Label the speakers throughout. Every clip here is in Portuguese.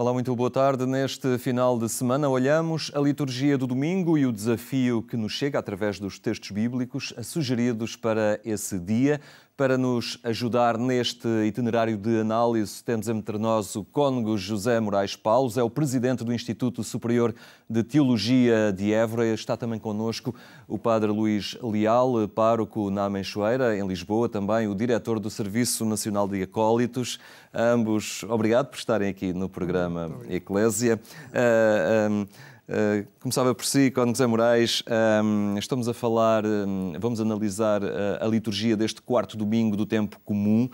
Speaker 1: Olá, muito boa tarde. Neste final de semana olhamos a liturgia do domingo e o desafio que nos chega através dos textos bíblicos sugeridos para esse dia. Para nos ajudar neste itinerário de análise, temos entre nós o cônego José Moraes Paulos, é o presidente do Instituto Superior de Teologia de Évora. Está também connosco o padre Luís Leal, pároco na Amenchoeira, em Lisboa, também o diretor do Serviço Nacional de Acólitos. Ambos, obrigado por estarem aqui no programa Eclésia. Começava por si, cônego José Moraes. Estamos a falar, vamos analisar a liturgia deste quarto domingo do tempo comum.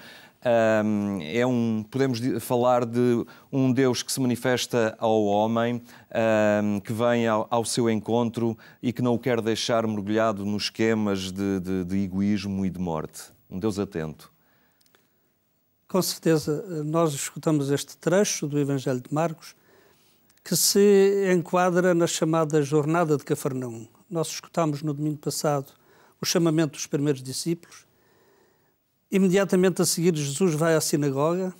Speaker 1: Podemos falar de um Deus que se manifesta ao homem, que vem ao seu encontro e que não o quer deixar mergulhado nos esquemas de egoísmo e de morte. Um Deus atento.
Speaker 2: Com certeza, nós escutamos este trecho do Evangelho de Marcos, que se enquadra na chamada Jornada de Cafarnaum. Nós escutámos no domingo passado o chamamento dos primeiros discípulos. Imediatamente a seguir, Jesus vai à sinagoga,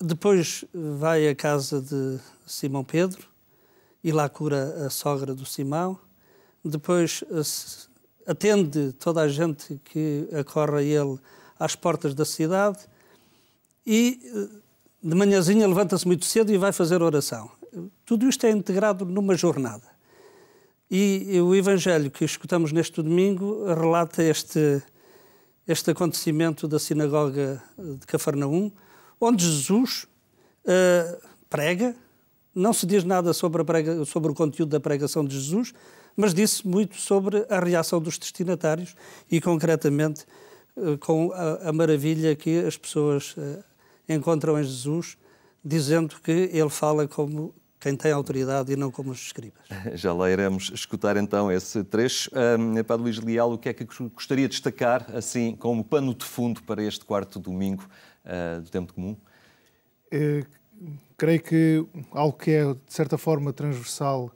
Speaker 2: depois vai à casa de Simão Pedro e lá cura a sogra do Simão. Depois atende toda a gente que acorre a ele às portas da cidade e de manhãzinha levanta-se muito cedo e vai fazer oração. Tudo isto é integrado numa jornada. E o Evangelho que escutamos neste domingo relata este acontecimento da sinagoga de Cafarnaum, onde Jesus prega. Não se diz nada sobre o conteúdo da pregação de Jesus, mas disse muito sobre a reação dos destinatários e, concretamente, com a maravilha que as pessoas encontram em Jesus, dizendo que ele fala como quem tem autoridade e não como os escribas.
Speaker 1: Já lá iremos escutar então esse trecho. Padre Luís Leal, o que é que gostaria de destacar, assim, como pano de fundo para este quarto domingo do tempo comum?
Speaker 3: Creio que algo que é, de certa forma, transversal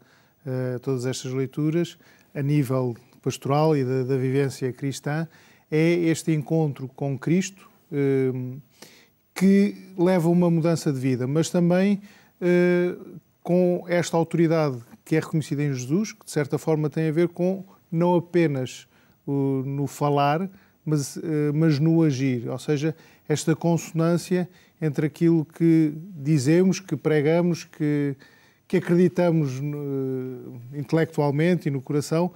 Speaker 3: a todas estas leituras, a nível pastoral e da vivência cristã, é este encontro com Cristo, que leva a uma mudança de vida, mas também com esta autoridade que é reconhecida em Jesus, que de certa forma tem a ver com não apenas no falar, mas no agir, ou seja, esta consonância entre aquilo que dizemos, que pregamos, que acreditamos intelectualmente e no coração,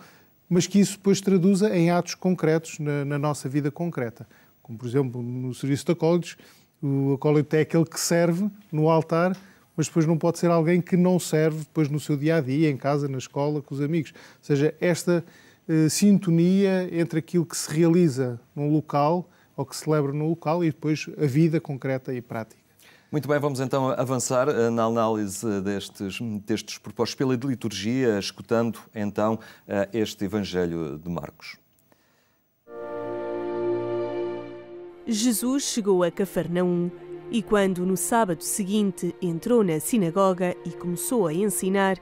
Speaker 3: mas que isso depois traduza em atos concretos na nossa vida concreta. Como, por exemplo, no serviço de acólitos, o acólito é aquele que serve no altar, mas depois não pode ser alguém que não serve depois no seu dia-a-dia, em casa, na escola, com os amigos. Ou seja, esta sintonia entre aquilo que se realiza num local, ou que se celebra no local, e depois a vida concreta e prática.
Speaker 1: Muito bem, vamos então avançar na análise destes textos propostos pela liturgia, escutando então este Evangelho de Marcos.
Speaker 4: Jesus chegou a Cafarnaum e, quando no sábado seguinte entrou na sinagoga e começou a ensinar,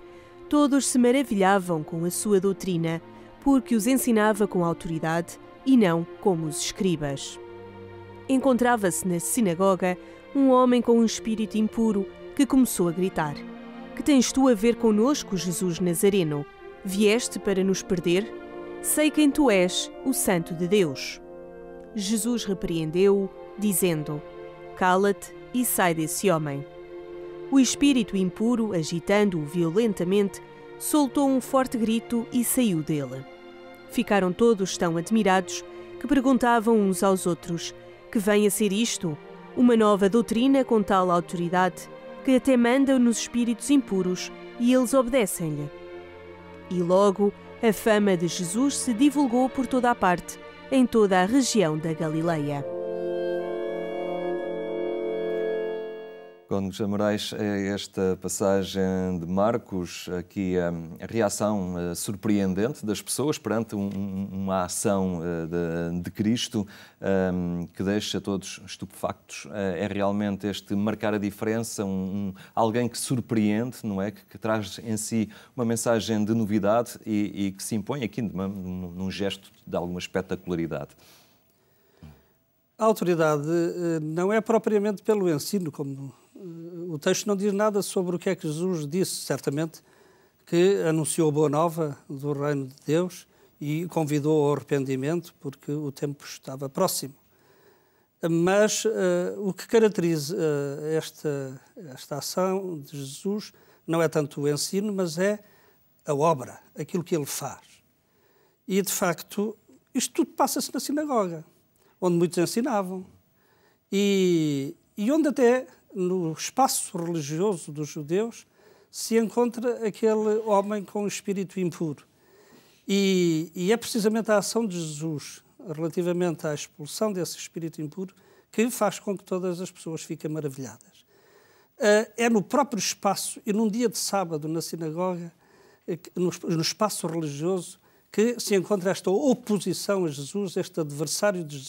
Speaker 4: todos se maravilhavam com a sua doutrina, porque os ensinava com autoridade e não como os escribas. Encontrava-se na sinagoga um homem com um espírito impuro que começou a gritar: "Que tens tu a ver conosco, Jesus Nazareno? Vieste para nos perder? Sei quem tu és, o Santo de Deus." Jesus repreendeu-o, dizendo: "Cala-te e sai desse homem." O espírito impuro, agitando-o violentamente, soltou um forte grito e saiu dele. Ficaram todos tão admirados que perguntavam uns aos outros: "Que vem a ser isto? Uma nova doutrina com tal autoridade, que até manda nos espíritos impuros e eles obedecem-lhe." E logo a fama de Jesus se divulgou por toda a parte, em toda a região da Galileia.
Speaker 1: Cônego José Moraes, esta passagem de Marcos, aqui a reação surpreendente das pessoas perante uma ação de Cristo que deixa todos estupefactos. É realmente este marcar a diferença, alguém que surpreende, não é? Que traz em si uma mensagem de novidade e que se impõe aqui num gesto de alguma espetacularidade.
Speaker 2: A autoridade não é propriamente pelo ensino, como O texto não diz nada sobre o que é que Jesus disse, certamente, que anunciou a boa nova do reino de Deus e convidou ao arrependimento, porque o tempo estava próximo. Mas o que caracteriza esta ação de Jesus não é tanto o ensino, mas é a obra, aquilo que ele faz. E, de facto, isto tudo passa-se na sinagoga, onde muitos ensinavam. E onde até, no espaço religioso dos judeus, se encontra aquele homem com espírito impuro. E é precisamente a ação de Jesus relativamente à expulsão desse espírito impuro que faz com que todas as pessoas fiquem maravilhadas. É no próprio espaço e num dia de sábado na sinagoga, no espaço religioso, que se encontra esta oposição a Jesus, este adversário de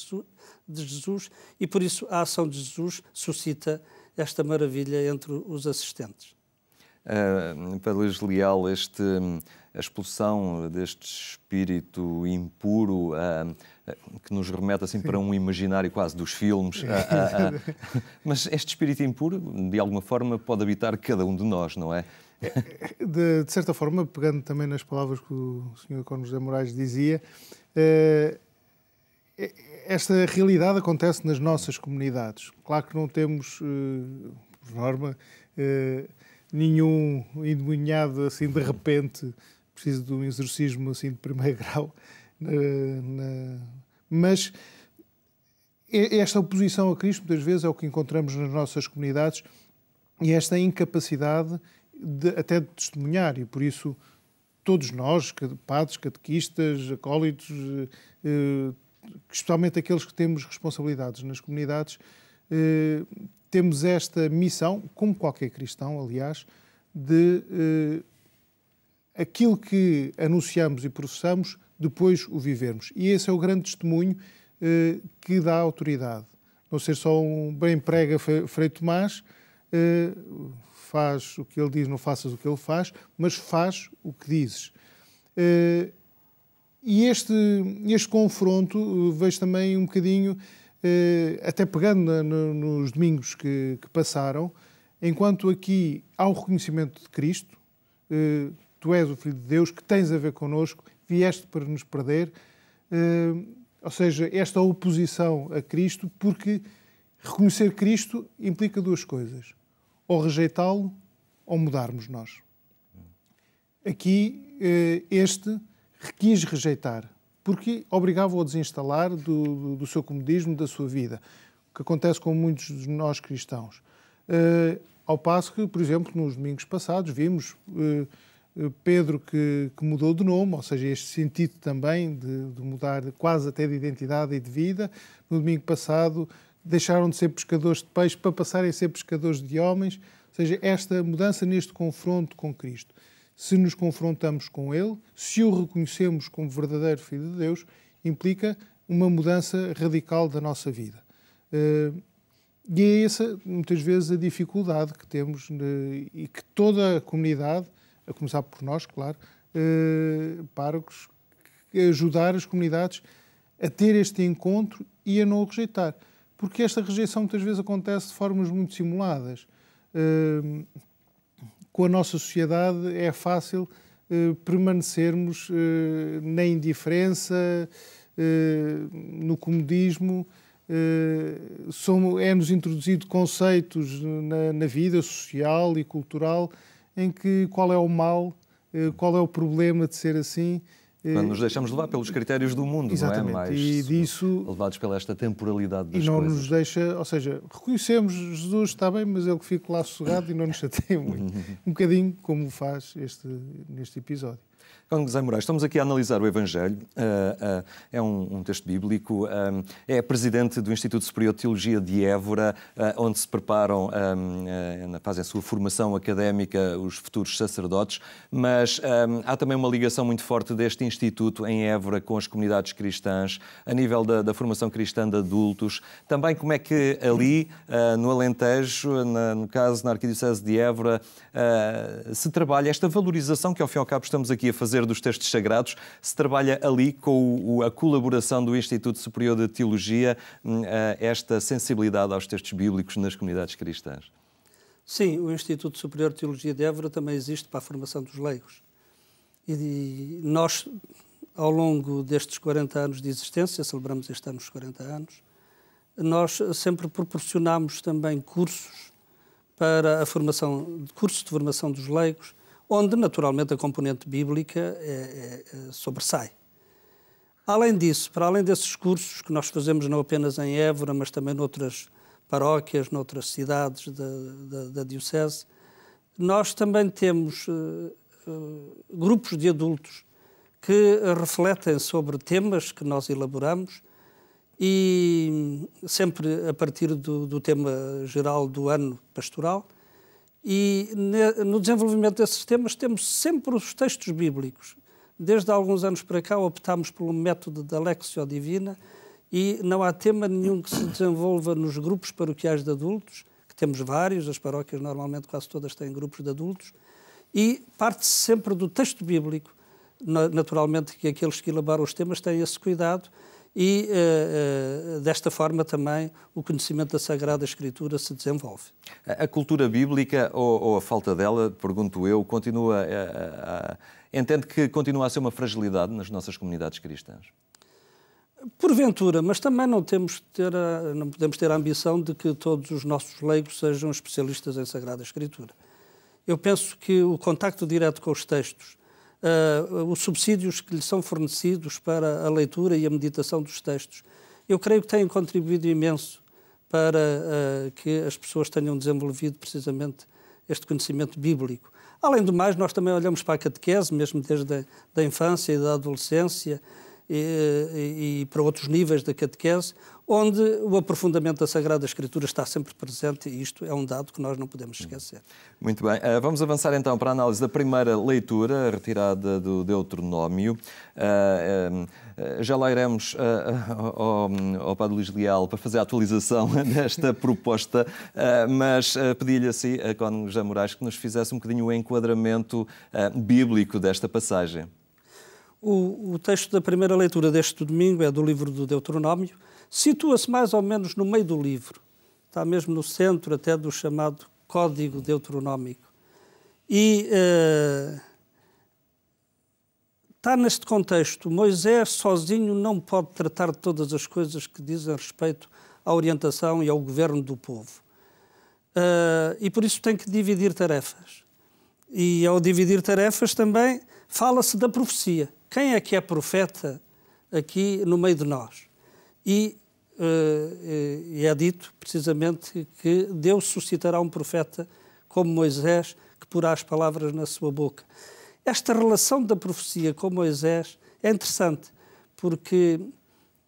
Speaker 2: Jesus, e por isso a ação de Jesus suscita esta maravilha entre os assistentes.
Speaker 1: Para Luís Leal, a expulsão deste espírito impuro que nos remete assim para um imaginário quase dos filmes. Mas este espírito impuro, de alguma forma, pode habitar cada um de nós, não é?
Speaker 3: De certa forma, pegando também nas palavras que o Sr. Cónigo José Moraes dizia, esta realidade acontece nas nossas comunidades. Claro que não temos, por norma, nenhum endemoniado assim de repente precisa de um exorcismo assim de primeiro grau, mas esta oposição a Cristo muitas vezes é o que encontramos nas nossas comunidades e esta incapacidade até de testemunhar, e por isso todos nós, padres, catequistas, acólitos, especialmente aqueles que temos responsabilidades nas comunidades, temos esta missão, como qualquer cristão, aliás, de aquilo que anunciamos e professamos, depois o vivermos. E esse é o grande testemunho que dá autoridade. Não ser só um bem prega Frei Tomás, faz o que ele diz, não faças o que ele faz, mas faz o que dizes. E este confronto vejo também um bocadinho, até pegando nos domingos que passaram, enquanto aqui há o reconhecimento de Cristo, tu és o Filho de Deus, que tens a ver connosco, vieste para nos perder, ou seja, esta oposição a Cristo, porque reconhecer Cristo implica duas coisas, ou rejeitá-lo, ou mudarmos nós. Aqui, este quis rejeitar, porque obrigava-o a desinstalar do seu comodismo, da sua vida, o que acontece com muitos de nós cristãos. Ao passo que, por exemplo, nos domingos passados vimos Pedro que mudou de nome, ou seja, este sentido também de mudar quase até de identidade e de vida. No domingo passado deixaram de ser pescadores de peixe para passarem a ser pescadores de homens, ou seja, esta mudança neste confronto com Cristo. Se nos confrontamos com Ele, se o reconhecemos como verdadeiro Filho de Deus, implica uma mudança radical da nossa vida. E é essa, muitas vezes, a dificuldade que temos e que toda a comunidade, a começar por nós, claro, párocos, ajudar as comunidades a ter este encontro e a não o rejeitar. Porque esta rejeição muitas vezes acontece de formas muito simuladas. Com a nossa sociedade é fácil permanecermos na indiferença, no comodismo. É-nos introduzido conceitos na vida social e cultural em que qual é o mal, qual é o problema de ser assim.
Speaker 1: Quando nos deixamos levar pelos critérios do mundo,
Speaker 3: exatamente,
Speaker 1: não é? Mais
Speaker 3: e disso,
Speaker 1: levados pela esta temporalidade das
Speaker 3: coisas. E não
Speaker 1: coisas.
Speaker 3: Nos deixa, ou seja, reconhecemos Jesus, está bem, mas ele que fica lá sossegado e não nos chateia muito. Um bocadinho como faz neste episódio.
Speaker 1: Cónigo José Moraes, estamos aqui a analisar o Evangelho, é um texto bíblico, é presidente do Instituto Superior de Teologia de Évora, onde se preparam, fazem a sua formação académica os futuros sacerdotes, mas há também uma ligação muito forte deste Instituto em Évora com as comunidades cristãs, a nível da formação cristã de adultos. Também como é que ali, no Alentejo, no caso na Arquidiocese de Évora, se trabalha esta valorização que ao fim e ao cabo estamos aqui a fazer dos textos sagrados, se trabalha ali com a colaboração do Instituto Superior de Teologia, esta sensibilidade aos textos bíblicos nas comunidades cristãs?
Speaker 2: Sim, o Instituto Superior de Teologia de Évora também existe para a formação dos leigos. E nós, ao longo destes 40 anos de existência, celebramos este ano os 40 anos, nós sempre proporcionamos também cursos para a formação, cursos de formação dos leigos, onde naturalmente a componente bíblica sobressai. Além disso, para além desses cursos que nós fazemos não apenas em Évora, mas também noutras paróquias, noutras cidades da Diocese, nós também temos grupos de adultos que refletem sobre temas que nós elaboramos e sempre a partir do tema geral do ano pastoral. E no desenvolvimento desses temas temos sempre os textos bíblicos. Desde há alguns anos para cá optámos pelo método da Lectio Divina e não há tema nenhum que se desenvolva nos grupos paroquiais de adultos, que temos vários, as paróquias normalmente quase todas têm grupos de adultos, e parte-se sempre do texto bíblico. Naturalmente que aqueles que elaboram os temas têm esse cuidado e desta forma também o conhecimento da Sagrada Escritura se desenvolve.
Speaker 1: A cultura bíblica, ou a falta dela, pergunto eu, entende que continua a ser uma fragilidade nas nossas comunidades cristãs?
Speaker 2: Porventura, mas também não podemos ter a ambição de que todos os nossos leigos sejam especialistas em Sagrada Escritura. Eu penso que o contacto direto com os textos, os subsídios que lhes são fornecidos para a leitura e a meditação dos textos, eu creio que têm contribuído imenso para que as pessoas tenham desenvolvido precisamente este conhecimento bíblico. Além do mais, nós também olhamos para a catequese, mesmo desde a infância e da adolescência, e para outros níveis da catequese, onde o aprofundamento da Sagrada Escritura está sempre presente e isto é um dado que nós não podemos esquecer.
Speaker 1: Muito bem. Vamos avançar então para a análise da primeira leitura, retirada do Deuteronómio. Já lá iremos ao Padre Luís Leal para fazer a atualização desta proposta, mas pedi-lhe assim a Cônego José Moraes que nos fizesse um bocadinho o enquadramento bíblico desta passagem.
Speaker 2: O texto da primeira leitura deste domingo é do livro do Deuteronómio, situa-se mais ou menos no meio do livro, está mesmo no centro até do chamado Código Deuteronómico. E está neste contexto. Moisés sozinho não pode tratar de todas as coisas que dizem respeito à orientação e ao governo do povo. E por isso tem que dividir tarefas. E ao dividir tarefas também fala-se da profecia. Quem é que é profeta aqui no meio de nós? E é dito precisamente que Deus suscitará um profeta como Moisés, que porá as palavras na sua boca. Esta relação da profecia com Moisés é interessante, porque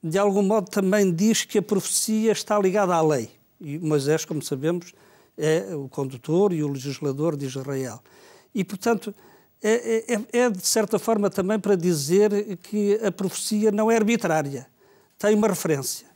Speaker 2: de algum modo também diz que a profecia está ligada à lei. E Moisés, como sabemos, é o condutor e o legislador de Israel. E, portanto, é de certa forma também para dizer que a profecia não é arbitrária, tem uma referência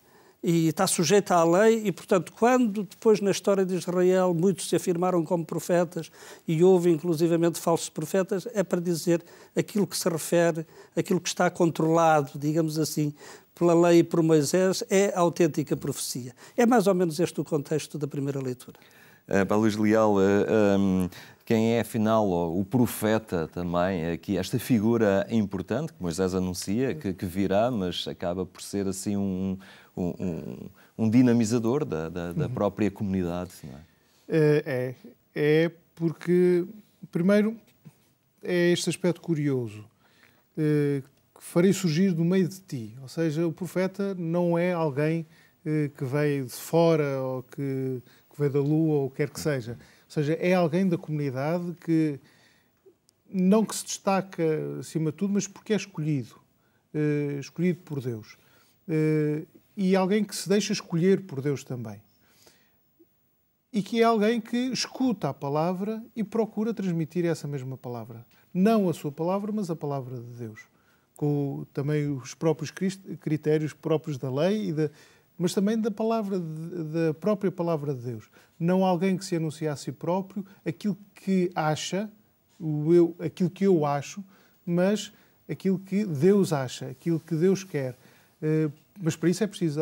Speaker 2: e está sujeita à lei e, portanto, quando depois na história de Israel muitos se afirmaram como profetas e houve inclusivamente falsos profetas, é para dizer aquilo que se refere, aquilo que está controlado, digamos assim, pela lei e por Moisés, é a autêntica profecia. É mais ou menos este o contexto da primeira leitura.
Speaker 1: Para Luís Leal, quem é, afinal, o profeta também, aqui esta figura importante que Moisés anuncia, que virá, mas acaba por ser assim um dinamizador da própria comunidade, não é?
Speaker 3: É porque, primeiro, é este aspecto curioso, que farei surgir do meio de ti. Ou seja, o profeta não é alguém que veio de fora ou que veio da lua ou o que quer que seja. Ou seja, é alguém da comunidade que não que se destaca acima de tudo, mas porque é escolhido por Deus. E alguém que se deixa escolher por Deus também. E que é alguém que escuta a palavra e procura transmitir essa mesma palavra. Não a sua palavra, mas a palavra de Deus. Com também os próprios critérios próprios da lei, mas também da própria palavra de Deus. Não alguém que se anuncia a si próprio aquilo que acha, aquilo que eu acho, mas aquilo que Deus acha, aquilo que Deus quer. Mas para isso é preciso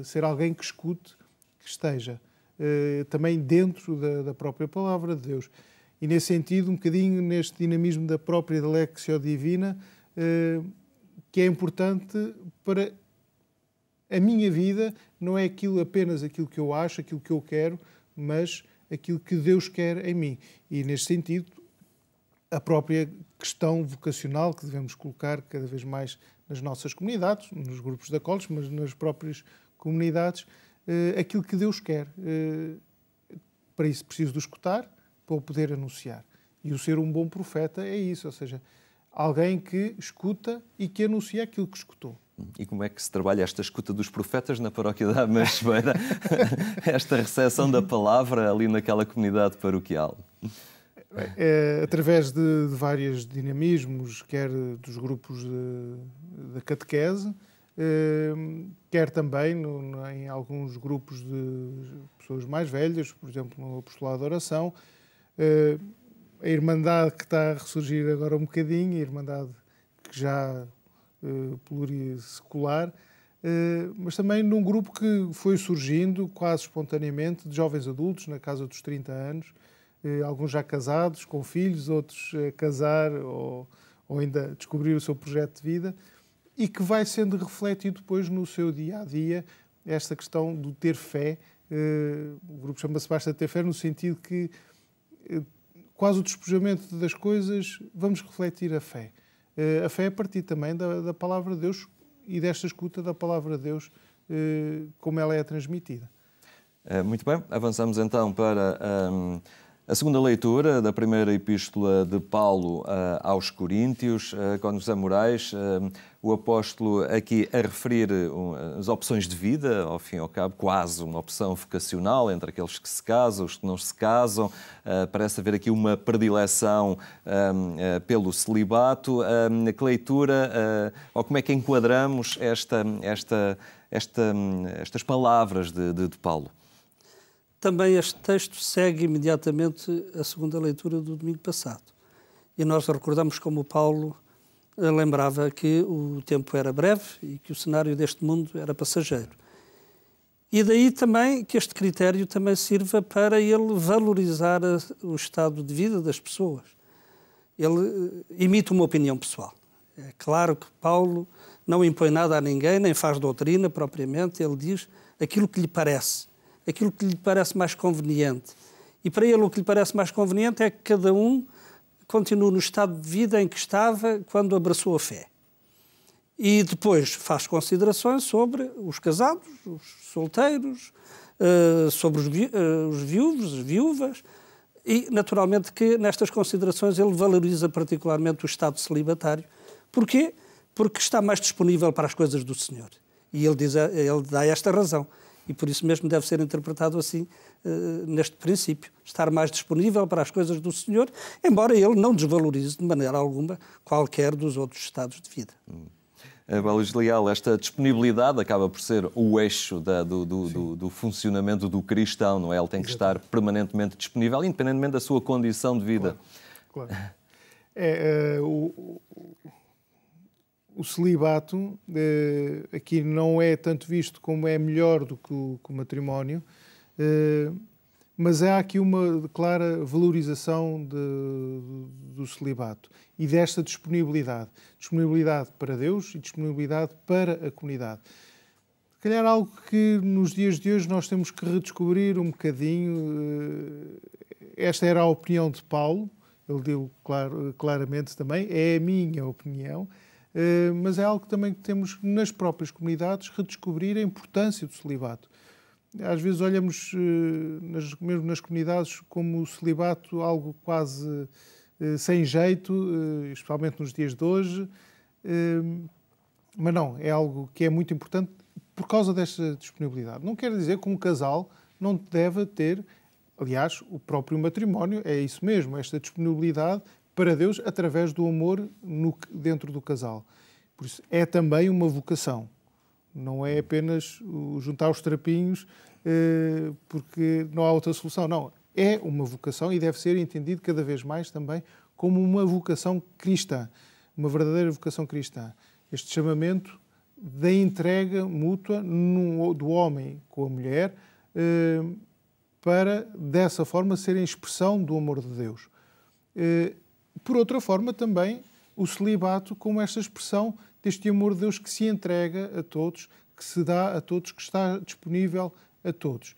Speaker 3: ser alguém que escute, que esteja. também dentro da própria palavra de Deus. E nesse sentido, um bocadinho neste dinamismo da própria Lectio Divina, que é importante para a minha vida, não é apenas aquilo que eu acho, aquilo que eu quero, mas aquilo que Deus quer em mim. E neste sentido, a própria questão vocacional que devemos colocar cada vez mais nas nossas comunidades, nos grupos de acólitos, mas nas próprias comunidades, aquilo que Deus quer. Para isso preciso de escutar, para o poder anunciar. E o ser um bom profeta é isso, ou seja, alguém que escuta e que anuncia aquilo que escutou.
Speaker 1: E como é que se trabalha esta escuta dos profetas na paróquia da Amasbeira? Esta recepção da palavra ali naquela comunidade paroquial?
Speaker 3: Através de vários dinamismos, quer dos grupos da catequese, quer também em alguns grupos de pessoas mais velhas, por exemplo, no apostolado de oração. A Irmandade que está a ressurgir agora um bocadinho, a Irmandade que já plurissecular, mas também num grupo que foi surgindo quase espontaneamente de jovens adultos, na casa dos 30 anos, alguns já casados, com filhos, outros a casar ou ainda descobrir o seu projeto de vida, e que vai sendo refletido depois no seu dia-a-dia esta questão do ter fé. O grupo chama-se Basta Ter Fé, no sentido que quase o despojamento das coisas, vamos refletir a fé. A fé é a partir também da palavra de Deus e desta escuta da palavra de Deus, como ela é transmitida.
Speaker 1: Muito bem, avançamos então para a segunda leitura da primeira epístola de Paulo aos Coríntios, com José Moraes, o apóstolo aqui a referir as opções de vida, ao fim e ao cabo, quase uma opção vocacional entre aqueles que se casam, os que não se casam. Parece haver aqui uma predileção pelo celibato. Que leitura, ou como é que enquadramos estas palavras de Paulo?
Speaker 2: Também este texto segue imediatamente a segunda leitura do domingo passado. E nós recordamos como Paulo lembrava que o tempo era breve e que o cenário deste mundo era passageiro. E daí também que este critério também sirva para ele valorizar o estado de vida das pessoas. Ele emite uma opinião pessoal. É claro que Paulo não impõe nada a ninguém, nem faz doutrina propriamente, ele diz aquilo que lhe parece. Aquilo que lhe parece mais conveniente. E para ele o que lhe parece mais conveniente é que cada um continue no estado de vida em que estava quando abraçou a fé. E depois faz considerações sobre os casados, os solteiros, sobre os viúvos, as viúvas, e naturalmente que nestas considerações ele valoriza particularmente o estado celibatário. Porquê? Porque está mais disponível para as coisas do Senhor. E ele dá esta razão. E por isso mesmo deve ser interpretado assim, neste princípio. Estar mais disponível para as coisas do Senhor, embora ele não desvalorize de maneira alguma qualquer dos outros estados de vida.
Speaker 1: Luís Leal, esta disponibilidade acaba por ser o eixo do funcionamento do cristão, não é? Ele tem que estar permanentemente disponível, independentemente da sua condição de vida.
Speaker 3: Claro. O celibato aqui não é tanto visto como é melhor do que o matrimónio, mas há aqui uma clara valorização do celibato e desta disponibilidade. Disponibilidade para Deus e disponibilidade para a comunidade. Se calhar algo que nos dias de hoje nós temos que redescobrir um bocadinho. Esta era a opinião de Paulo, ele deu claramente também, é a minha opinião. Mas é algo também que temos nas próprias comunidades redescobrir a importância do celibato. Às vezes olhamos, mesmo nas comunidades, como o celibato algo quase sem jeito, especialmente nos dias de hoje, mas não, é algo que é muito importante por causa desta disponibilidade. Não quer dizer que um casal não deve ter, aliás, o próprio matrimónio, é isso mesmo, esta disponibilidade para Deus através do amor dentro do casal. Por isso, é também uma vocação. Não é apenas juntar os trapinhos porque não há outra solução. Não, é uma vocação e deve ser entendido cada vez mais também como uma vocação cristã, uma verdadeira vocação cristã. Este chamamento da entrega mútua do homem com a mulher para, dessa forma, serem expressão do amor de Deus. Por outra forma, também, o celibato como esta expressão deste amor de Deus que se entrega a todos, que se dá a todos, que está disponível a todos.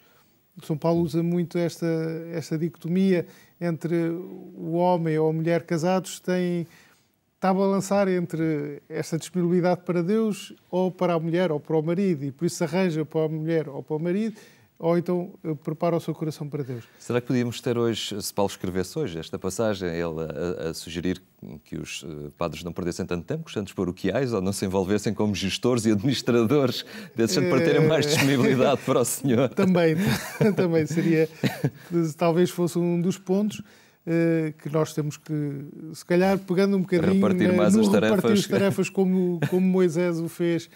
Speaker 3: São Paulo usa muito esta dicotomia entre o homem ou a mulher casados, está a balançar entre esta disponibilidade para Deus ou para a mulher ou para o marido, e por isso se arranja para a mulher ou para o marido, ou então prepara o seu coração para Deus.
Speaker 1: Será que podíamos ter hoje, se Paulo escrevesse hoje esta passagem, ele a sugerir que os padres não perdessem tanto tempo com os santos paroquiais ou não se envolvessem como gestores e administradores desses santos para terem mais disponibilidade para o Senhor?
Speaker 3: Também seria, talvez fosse um dos pontos que nós temos que, se calhar, pegando um bocadinho
Speaker 1: repartir mais as
Speaker 3: tarefas como Moisés o fez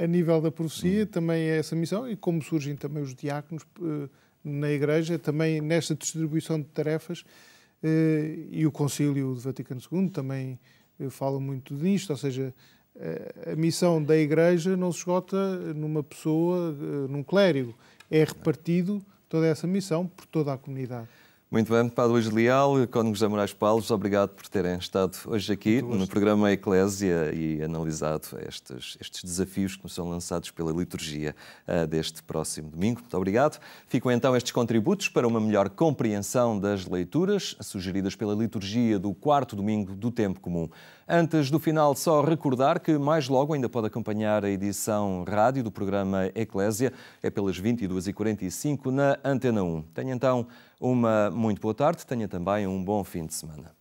Speaker 3: a nível da profecia, também é essa missão, e como surgem também os diáconos na Igreja, também nesta distribuição de tarefas, e o Concílio do Vaticano II também fala muito nisto, ou seja, a missão da Igreja não se esgota numa pessoa, num clérigo, é repartido toda essa missão por toda a comunidade.
Speaker 1: Muito bem, Padre Luís Leal, Cônego José Moraes Paulos, obrigado por terem estado hoje aqui no programa Eclésia e analisado estes desafios que nos são lançados pela liturgia deste próximo domingo. Muito obrigado. Ficam então estes contributos para uma melhor compreensão das leituras sugeridas pela liturgia do quarto domingo do Tempo Comum. Antes do final, só recordar que mais logo ainda pode acompanhar a edição rádio do programa Eclésia, é pelas 22h45 na Antena 1. Tenha então uma muito boa tarde, tenha também um bom fim de semana.